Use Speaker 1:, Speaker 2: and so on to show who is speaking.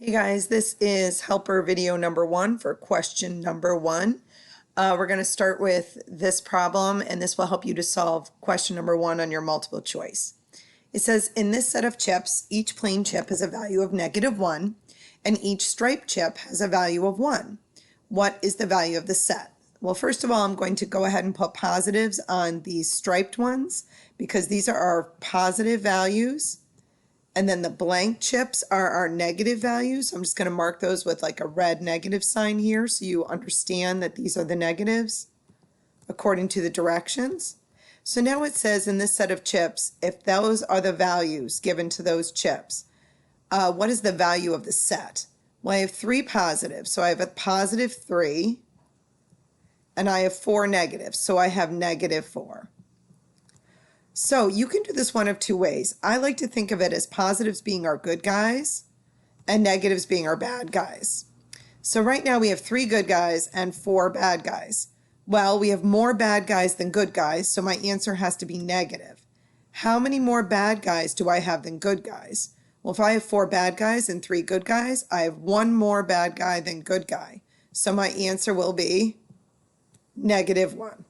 Speaker 1: Hey guys, this is helper video number 1 for question number 1. We're going to start with this problem, and this will help you to solve question number 1 on your multiple choice. It says, in this set of chips, each plain chip has a value of -1, and each striped chip has a value of 1. What is the value of the set? Well, first of all, I'm going to go ahead and put positives on these striped ones because these are our positive values. And then the blank chips are our negative values. So I'm just going to mark those with like a red negative sign here so you understand that these are the negatives according to the directions. So now it says in this set of chips, if those are the values given to those chips, what is the value of the set? Well, I have 3 positives. So I have a +3 and I have 4 negatives. So I have -4. So you can do this one of 2 ways. I like to think of it as positives being our good guys and negatives being our bad guys. So right now we have 3 good guys and 4 bad guys. Well, we have more bad guys than good guys, so my answer has to be negative. How many more bad guys do I have than good guys? Well, if I have 4 bad guys and 3 good guys, I have 1 more bad guy than good guy. So my answer will be -1.